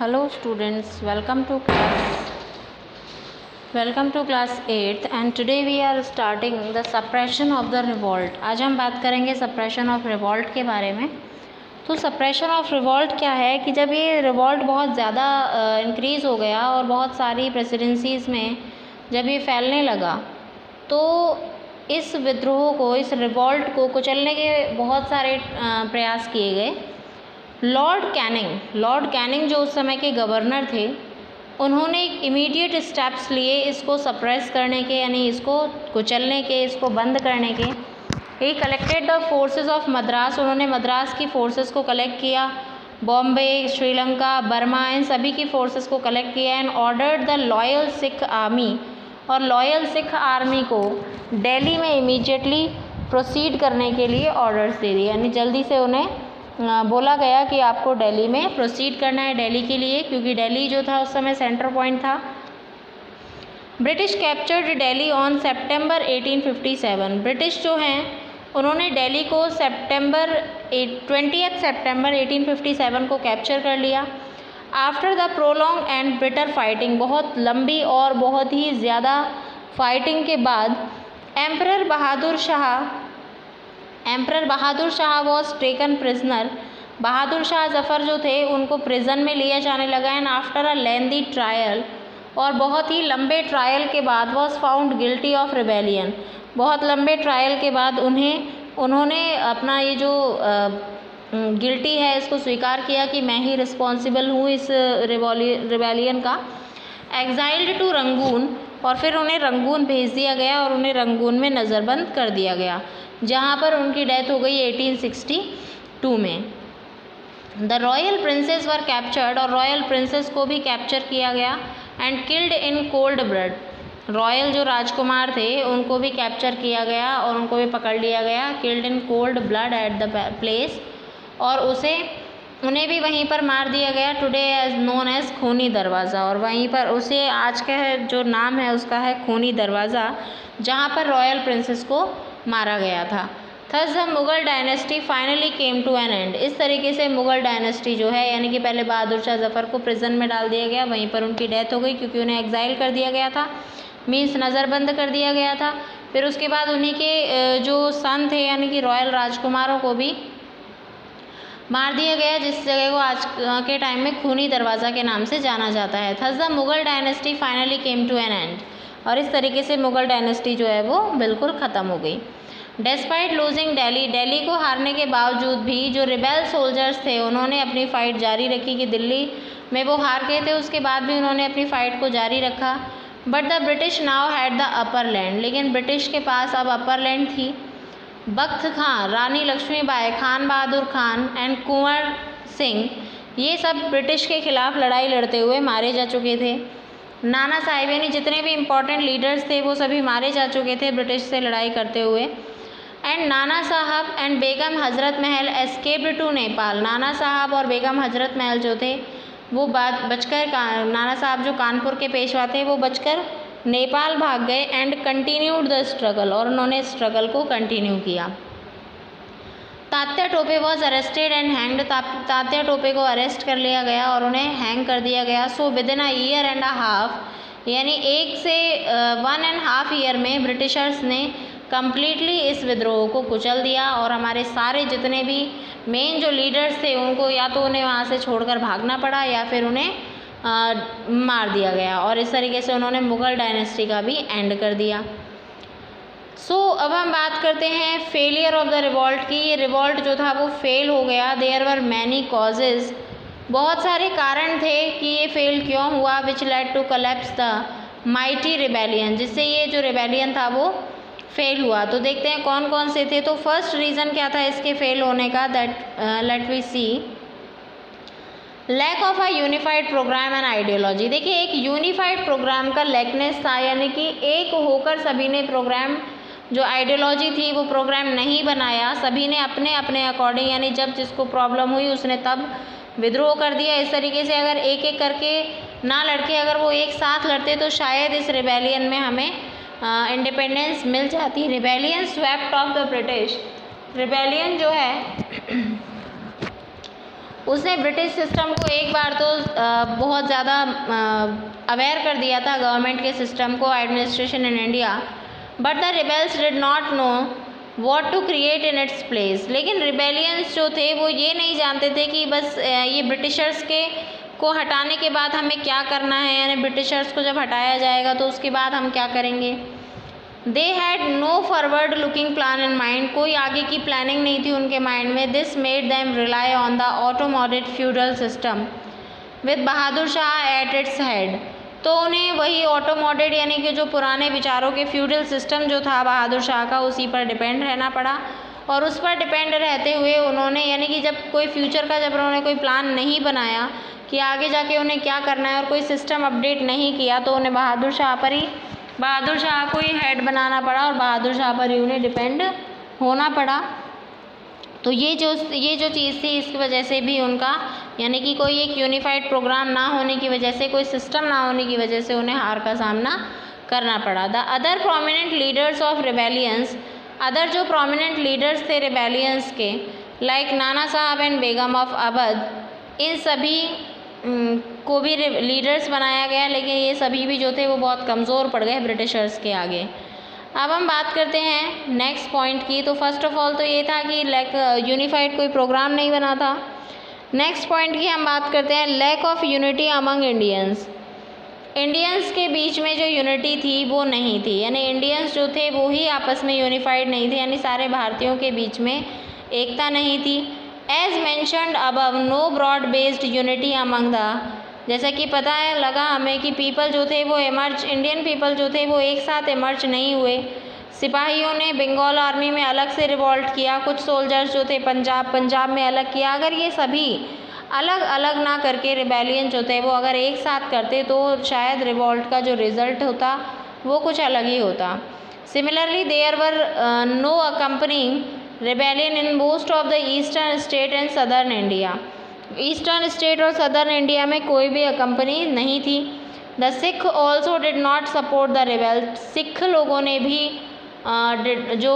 Hello students, welcome to class 8th and today we are starting the suppression of the revolt. आज हम बात करेंगे suppression of revolt के बारे में। तो suppression of revolt क्या है कि जब ये revolt बहुत ज़्यादा इंक्रीज़ हो गया और बहुत सारी प्रेसिडेंसीज़ में जब ये फैलने लगा तो इस विद्रोह को, इस रिवॉल्ट को कुचलने के बहुत सारे प्रयास किए गए। लॉर्ड कैनिंग जो उस समय के गवर्नर थे, उन्होंने इमीडिएट स्टेप्स लिए इसको सप्रेस करने के, यानी इसको कुचलने के, इसको बंद करने के। ही collected the forces of Madras, उन्होंने मद्रास की फोर्सेस को कलेक्ट किया, बॉम्बे, श्रीलंका, बर्मा, इन सभी की फोर्सेस को कलेक्ट किया and ordered the loyal Sikh army, और लॉयल सिख आर्मी को दिल्ली में इमीडिएटली प्रोसीड करने के लिए ऑर्डर्स दे दिए, यानी जल्दी से उन्हें बोला गया कि आपको दिल्ली में प्रोसीड करना है दिल्ली के लिए, क्योंकि दिल्ली जो था उस समय सेंटर पॉइंट था। British captured Delhi on September 1857, British जो हैं उन्होंने दिल्ली को 20 सितंबर 1857 को कैप्चर कर लिया। After the prolong and bitter fighting, बहुत लंबी और बहुत ही ज़्यादा फाइटिंग के बाद emperor Bahadur Shah was taken prisoner, Bahadur Shah Zafar जो थे उनको प्रिजन में लिया जाने लगा। And after a lengthy trial, और बहुत ही लंबे ट्रायल के बाद was found guilty of rebellion, बहुत लंबे ट्रायल के बाद उन्होंने अपना ये जो गिल्टी है इसको स्वीकार किया कि मैं ही रिस्पॉन्सिबल हूँ इस रिबेलियन का। एग्जाइल्ड टू रंगून, और फिर उन्हें रंगून भेज दिया गया और उन्हें रंगून में नज़रबंद कर दिया गया, जहाँ पर उनकी डेथ हो गई 1862 में। The royal princess were captured, और रॉयल प्रिंसेस को भी कैप्चर किया गया and killed in cold blood, royal जो राजकुमार थे उनको भी कैप्चर किया गया और उनको भी पकड़ लिया गया, killed in cold blood at the place, और उन्हें भी वहीं पर मार दिया गया, टुडे एज नोन एज खूनी दरवाज़ा, और वहीं पर उसे आज का जो नाम है उसका है खूनी दरवाज़ा, जहाँ पर रॉयल प्रिंसेस को मारा गया था। Thus the Mughal dynasty finally came to an end, इस तरीके से मुग़ल डायनेस्टी जो है, यानी कि पहले बहादुर शाह जफ़र को प्रिजन में डाल दिया गया, वहीं पर उनकी डेथ हो गई क्योंकि उन्हें एग्जाइल कर दिया गया था, मीन्स नज़रबंद कर दिया गया था। फिर उसके बाद उन्हीं के जो सन थे यानी कि रॉयल राजकुमारों को भी मार दिया गया, जिस जगह को आज के टाइम में खूनी दरवाज़ा के नाम से जाना जाता है। Thus the Mughal dynasty finally came to an end, और इस तरीके से मुग़ल डायनेस्टी जो है वो बिल्कुल ख़त्म हो गई। डेस्पाइट लूजिंग दिल्ली को हारने के बावजूद भी जो रिबेल सोल्जर्स थे उन्होंने अपनी फ़ाइट जारी रखी, कि दिल्ली में वो हार गए थे उसके बाद भी उन्होंने अपनी फ़ाइट को जारी रखा। But the British now had the upper land, लेकिन ब्रिटिश के पास अब अपर लैंड थी। बख्त खां, रानी लक्ष्मीबाई, खान बहादुर खान एंड कुंवर सिंह, ये सब ब्रिटिश के ख़िलाफ़ लड़ाई लड़ते हुए मारे जा चुके थे। नाना साहिब, यानी जितने भी इम्पोर्टेंट लीडर्स थे वो सभी मारे जा चुके थे ब्रिटिश से लड़ाई करते हुए। एंड नाना साहब एंड बेगम हज़रत महल एस्केप्ड टू नेपाल, नाना साहब और बेगम हज़रत महल जो थे वो बचकर, नाना साहब जो कानपुर के पेशवा थे वो बचकर नेपाल भाग गए। एंड कंटिन्यूड द स्ट्रगल, और उन्होंने स्ट्रगल को कंटिन्यू किया। Tatya Tope was arrested and hanged, Tatya Tope को अरेस्ट कर लिया गया और उन्हें हैंग कर दिया गया। So with in a year and a half, यानी 1 से 1.5 ईयर में ब्रिटिशर्स ने कम्प्लीटली इस विद्रोह को कुचल दिया, और हमारे सारे जितने भी मेन जो लीडर्स थे उनको या तो उन्हें वहाँ से छोड़कर भागना पड़ा या फिर उन्हें मार दिया गया, और इस तरीके से उन्होंने मुग़ल डायनेस्टी का भी एंड कर दिया। अब हम बात करते हैं फेलियर ऑफ द रिवॉल्ट की। ये रिवॉल्ट जो था वो फेल हो गया। देयर वर मैनी कॉजेज़, बहुत सारे कारण थे कि ये फेल क्यों हुआ, which led to collapse the mighty rebellion, जिससे ये जो रिबेलियन था वो फेल हुआ। तो देखते हैं कौन कौन से थे। तो फर्स्ट रीज़न क्या था इसके फेल होने का, that let we see, lack of a unified program and ideology. देखिए, एक यूनिफाइड प्रोग्राम का लैकनेस था, यानी कि एक होकर सभी ने प्रोग्राम, जो आइडियोलॉजी थी वो प्रोग्राम नहीं बनाया, सभी ने अपने अपने अकॉर्डिंग, यानी जब जिसको प्रॉब्लम हुई उसने तब विद्रोह कर दिया। इस तरीके से अगर एक एक करके ना लड़के अगर वो एक साथ लड़ते तो शायद इस रिबेलियन में हमें इंडिपेंडेंस मिल जाती। Rebellion swept of the British, rebellion जो है उसने ब्रिटिश सिस्टम को एक बार तो बहुत ज़्यादा अवेयर कर दिया था गवर्नमेंट के सिस्टम को, administration in India, but the rebels did not know what to create in its place. लेकिन रिबेलियंस जो थे वो ये नहीं जानते थे कि बस ये ब्रिटिशर्स के को हटाने के बाद हमें क्या करना है, यानी ब्रिटिशर्स को जब हटाया जाएगा तो उसके बाद हम क्या करेंगे। They had no forward looking plan in mind, कोई आगे की प्लानिंग नहीं थी उनके माइंड में। This made them rely on the outmoded feudal system with Bahadur Shah at its head. तो उन्हें वही ऑटोमोडेड यानी कि जो पुराने विचारों के फ्यूडल सिस्टम जो था बहादुर शाह का, उसी पर डिपेंड रहना पड़ा। और उस पर डिपेंड रहते हुए उन्होंने यानी कि जब कोई फ्यूचर का जब उन्होंने कोई प्लान नहीं बनाया कि आगे जाके उन्हें क्या करना है और कोई सिस्टम अपडेट नहीं किया, तो उन्हें बहादुर शाह को ही हेड बनाना पड़ा और बहादुर शाह पर ही उन्हें डिपेंड होना पड़ा। तो ये जो चीज़ थी, इसकी वजह से भी उनका यानी कि कोई एक यूनिफाइड प्रोग्राम ना होने की वजह से, कोई सिस्टम ना होने की वजह से उन्हें हार का सामना करना पड़ा। The other prominent leaders of rebellions, other जो प्रोमिनेंट लीडर्स थे रिबेलियंस के, लाइक नाना साहब एंड बेगम ऑफ अवध, इन सभी को भी लीडर्स बनाया गया, लेकिन ये सभी भी जो थे वो बहुत कमज़ोर पड़ गए ब्रिटिशर्स के आगे। अब हम बात करते हैं नेक्स्ट पॉइंट की। तो फर्स्ट ऑफ ऑल तो ये था कि यूनिफाइड कोई प्रोग्राम नहीं बना था। नेक्स्ट पॉइंट की हम बात करते हैं lack of unity among Indians. Indians के बीच में जो यूनिटी थी वो नहीं थी, यानी इंडियंस जो थे वो ही आपस में यूनिफाइड नहीं थे, यानी सारे भारतीयों के बीच में एकता नहीं थी। As mentioned above, no broad based unity among the, जैसा कि पता है लगा हमें कि पीपल जो थे वो इंडियन पीपल जो थे वो एक साथ इमर्ज नहीं हुए। सिपाहियों ने बंगाल आर्मी में अलग से रिवॉल्ट किया, कुछ सोल्जर्स जो थे पंजाब में अलग किया। अगर ये सभी अलग अलग ना करके रिबेलियन जो थे वो अगर एक साथ करते तो शायद रिवॉल्ट का जो रिज़ल्ट होता वो कुछ अलग ही होता। Similarly there were no accompanying rebellion in most of the eastern state and southern India. Eastern state और सदर्न इंडिया में कोई भी कंपनी नहीं थी। The Sikh also did not support the rebel, Sikh लोगों ने भी जो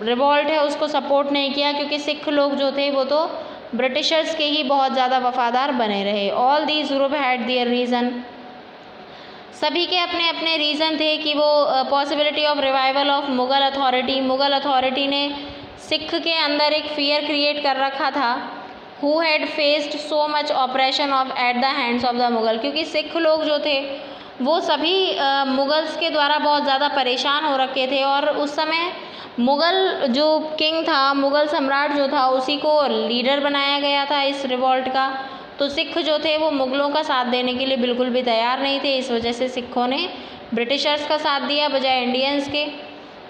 रिवॉल्ट है उसको सपोर्ट नहीं किया, क्योंकि सिख लोग जो थे वो तो ब्रिटिशर्स के ही बहुत ज़्यादा वफादार बने रहे। All these group had there reason, सभी के अपने अपने रीज़न थे कि वो possibility of revival of Mughal authority, Mughal authority ने सिख के अंदर एक फियर क्रिएट कर रखा था। Who had faced so much operation of at the hands of the Mughal, क्योंकि सिख लोग जो थे वो सभी मुग़ल्स के द्वारा बहुत ज़्यादा परेशान हो रखे थे। और उस समय मुग़ल जो किंग था, मुग़ल सम्राट जो था, उसी को लीडर बनाया गया था इस रिवॉल्ट का। तो सिख जो थे वो मुग़लों का साथ देने के लिए बिल्कुल भी तैयार नहीं थे, इस वजह से सिखों ने ब्रिटिशर्स का साथ दिया बजाय इंडियंस के।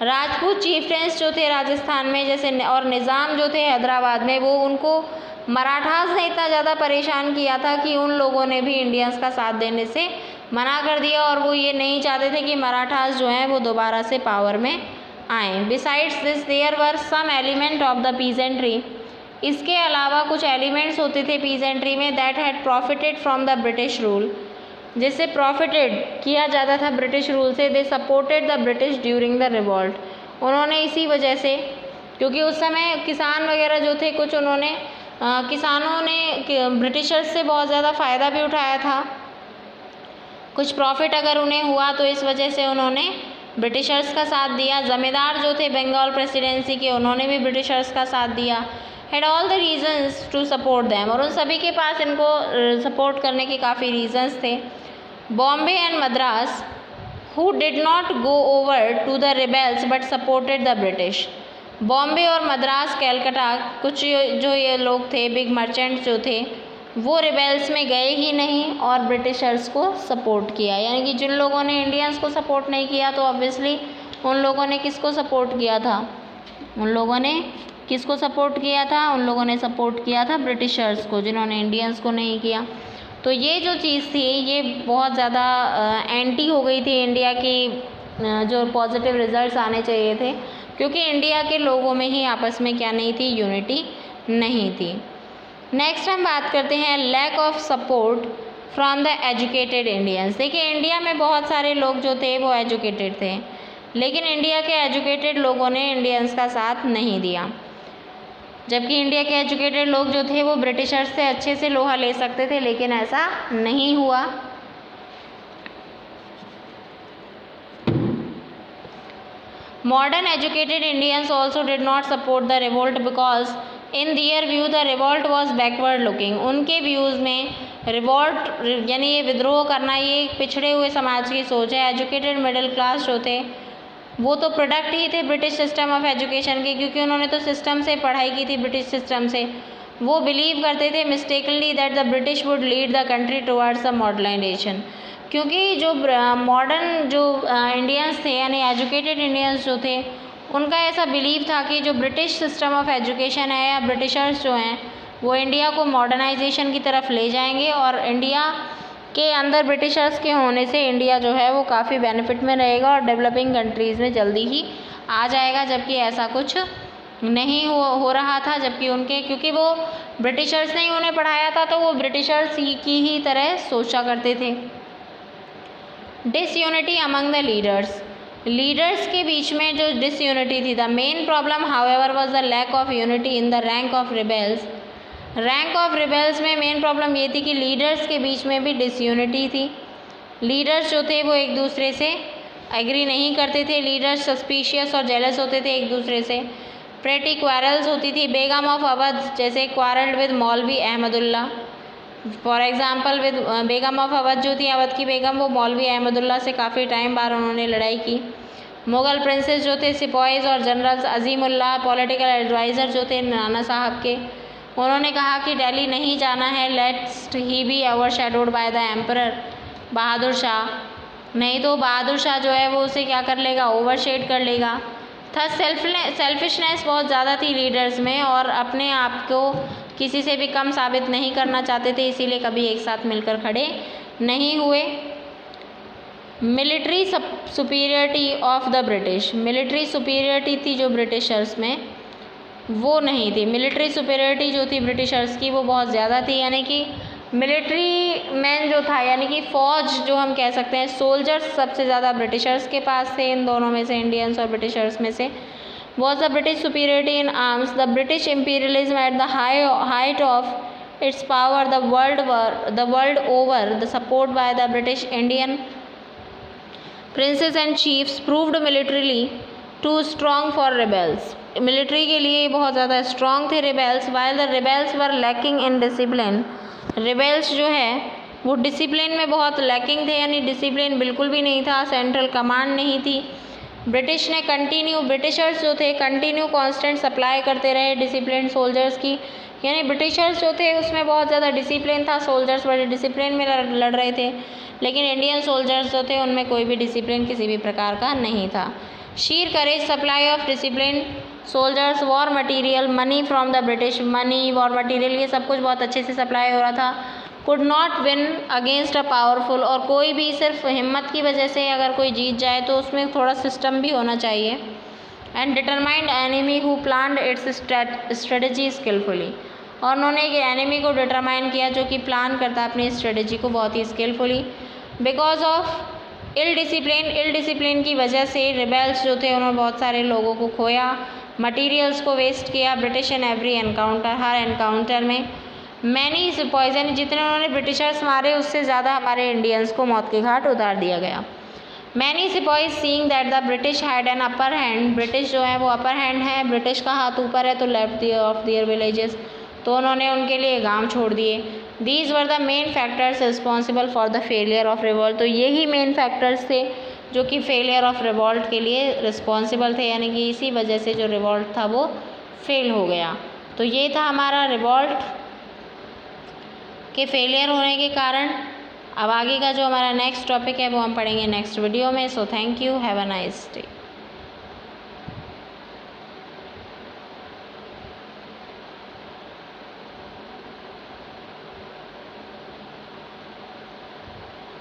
राजपूत चीफ्टेंस जो थे राजस्थान में जैसे और निज़ाम जो थे हैदराबाद में, वो उनको मराठास ने इतना ज़्यादा परेशान किया था कि उन लोगों ने भी इंडियंस का साथ देने से मना कर दिया, और वो ये नहीं चाहते थे कि मराठास जो हैं वो दोबारा से पावर में आएँ। Besides this there were some element of the peasantry, इसके अलावा कुछ एलिमेंट्स होते थे पीजेंट्री में that had profited from the British rule, जिससे प्रॉफिटेड किया जाता था ब्रिटिश रूल से। They supported the British during the revolt, उन्होंने इसी वजह से, क्योंकि उस समय किसान वगैरह जो थे कुछ उन्होंने किसानों ने ब्रिटिशर्स से बहुत ज़्यादा फ़ायदा भी उठाया था, कुछ प्रॉफिट अगर उन्हें हुआ तो इस वजह से उन्होंने ब्रिटिशर्स का साथ दिया। ज़मींदार जो थे बंगाल प्रेसिडेंसी के, उन्होंने भी ब्रिटिशर्स का साथ दिया। Had all the reasons to support them, और उन सभी के पास इनको सपोर्ट करने के काफ़ी रीजन्स थे। Bombay and Madras who did not go over to the rebels but supported the British, Bombay और मद्रास कैलकाटा कुछ जो ये लोग थे बिग मर्चेंट जो थे वो रिबेल्स में गए ही नहीं और ब्रिटिशर्स को सपोर्ट किया। यानी कि जिन लोगों ने इंडियंस को सपोर्ट नहीं किया तो ऑब्वियसली उन लोगों ने किसको सपोर्ट किया था, उन लोगों ने किसको सपोर्ट किया था, उन लोगों ने सपोर्ट किया था ब्रिटिशर्स को, जिन्होंने इंडियंस को नहीं किया। तो ये जो चीज़ थी ये बहुत ज़्यादा एंटी हो गई थी इंडिया की जो पॉजिटिव रिजल्ट्स आने चाहिए थे, क्योंकि इंडिया के लोगों में ही आपस में क्या नहीं थी, यूनिटी नहीं थी। नेक्स्ट हम बात करते हैं lack of support from the educated Indians. देखिए इंडिया में बहुत सारे लोग जो थे वो एजुकेटेड थे, लेकिन इंडिया के एजुकेटेड लोगों ने इंडियंस का साथ नहीं दिया। जबकि इंडिया के एजुकेटेड लोग जो थे वो ब्रिटिशर्स से अच्छे से लोहा ले सकते थे, लेकिन ऐसा नहीं हुआ। Modern educated Indians also did not support the revolt because in their view the revolt was backward looking। उनके व्यूज़ में रिवॉल्ट यानी ये विद्रोह करना ये एक पिछड़े हुए समाज की सोच है। एजुकेटेड मिडिल क्लास जो थे वो तो प्रोडक्ट ही थे ब्रिटिश सिस्टम ऑफ एजुकेशन के, क्योंकि उन्होंने तो सिस्टम से पढ़ाई की थी, ब्रिटिश सिस्टम से। वो बिलीव करते थे mistakenly that the British would lead the country towards the modernization, क्योंकि जो मॉडर्न जो इंडियंस थे यानी एजुकेटेड इंडियंस जो थे उनका ऐसा बिलीव था कि जो ब्रिटिश सिस्टम ऑफ एजुकेशन है या ब्रिटिशर्स जो हैं वो इंडिया को मॉडर्नाइजेशन की तरफ ले जाएंगे और इंडिया के अंदर ब्रिटिशर्स के होने से इंडिया जो है वो काफ़ी बेनिफिट में रहेगा और डेवलपिंग कंट्रीज़ में जल्दी ही आ जाएगा। जबकि ऐसा कुछ नहीं हो रहा था, जबकि उनके क्योंकि वो ब्रिटिशर्स ने ही उन्हें पढ़ाया था तो वो ब्रिटिशर्स की ही तरह सोचा करते थे। डिसयूनिटी अमंग द लीडर्स के बीच में जो डिसयूनिटी थी, the main problem however was the lack of unity in the rank of rebels में मेन प्रॉब्लम ये थी कि लीडर्स के बीच में भी डिसयूनिटी थी। लीडर्स जो थे वो एक दूसरे से एग्री नहीं करते थे, लीडर्स सस्पिशियस और जेलस होते थे एक दूसरे से। प्रेटी क्वारल्स होती थी, बेगम ऑफ अवध जैसे क्वारल्ड विद मौलवी Ahmadullah, for example with Begum of Awadh जो थी अवध की बेगम, वो मौलवी अहमदुल्ला से काफ़ी टाइम बाद उन्होंने लड़ाई की। मुग़ल प्रिंसेस जो थे सिपाहीज़ और जनरल्स, अजीमुल्लाह पॉलिटिकल एडवाइज़र जो थे नाना साहब के, उन्होंने कहा कि दिल्ली नहीं जाना है, लेट्स he be overshadowed by the emperor Bahadur Shah, नहीं तो बहादुर शाह जो है वो उसे क्या कर लेगा, ओवरशेड कर लेगा। था सेल्फिशनेस बहुत ज़्यादा थी लीडर्स में और अपने आप को किसी से भी कम साबित नहीं करना चाहते थे, इसीलिए कभी एक साथ मिलकर खड़े नहीं हुए। Military superiority of the British, military superiority थी जो ब्रिटिशर्स में वो नहीं थी। मिलिट्री सुपीरियरिटी जो थी ब्रिटिशर्स की वो बहुत ज़्यादा थी, यानी कि मिलिट्री मैन जो था यानी कि फ़ौज जो हम कह सकते हैं, सोल्जर्स सबसे ज़्यादा ब्रिटिशर्स के पास थे। इन दोनों में से, इंडियंस और ब्रिटिशर्स में से, was the British superiority in arms, the British imperialism at the height of its power the world over, the support by the British Indian princes and chiefs proved militarily too strong for rebels। Military के लिए बहुत ज़्यादा strong थे rebels, while the rebels were lacking in discipline। Rebels जो है वो discipline में बहुत लैकिंग थे, यानी डिसिप्लिन बिल्कुल भी नहीं था, सेंट्रल कमांड नहीं थी। ब्रिटिशर्स जो थे कंटिन्यू कांस्टेंट सप्लाई करते रहे डिसिप्लिन सोल्जर्स की, यानी ब्रिटिशर्स जो थे उसमें बहुत ज़्यादा डिसिप्लिन था, सोल्जर्स बड़े डिसिप्लिन में लड़ रहे थे, लेकिन इंडियन सोल्जर्स जो थे उनमें कोई भी डिसिप्लिन किसी भी प्रकार का नहीं था। Sheer courage supply of discipline soldiers, war material, money from the British, money war material ये सब कुछ बहुत अच्छे से सप्लाई हो रहा था। Could not win against a powerful, और कोई भी सिर्फ हिम्मत की वजह से अगर कोई जीत जाए तो उसमें थोड़ा सिस्टम भी होना चाहिए। And determined enemy who planned it's strategy skilfully, और उन्होंने एक एनिमी को डिटरमाइन किया जो कि प्लान करता अपनी स्ट्रेटजी को बहुत ही skilfully. Because of ill discipline की वजह से रिबेल्स जो थे उन्होंने बहुत सारे लोगों को खोया, मटीरियल्स को वेस्ट किया। British in every encounter, her encounter में मैनी सिपाहीज, यानी जितने उन्होंने ब्रिटिशर्स मारे उससे ज़्यादा हमारे इंडियंस को मौत के घाट उतार दिया गया। Many sipahis seeing that the British had an upper hand, British जो है वो अपर हैंड है, ब्रिटिश का हाथ ऊपर है, तो लेफ्ट ऑफ दियर विलेजेस, तो उन्होंने उनके लिए गांव छोड़ दिए। These were the main factors responsible for the failure of revolt, तो यही मेन फैक्टर्स थे जो कि फेलियर ऑफ रिवॉल्ट के लिए रिस्पॉन्सिबल थे, यानी कि इसी वजह से जो रिवॉल्ट था वो फेल हो गया। तो ये था हमारा रिवॉल्ट के फेलियर होने के कारण। अब आगे का जो हमारा नेक्स्ट टॉपिक है वो हम पढ़ेंगे नेक्स्ट वीडियो में। So thank you, have a nice day.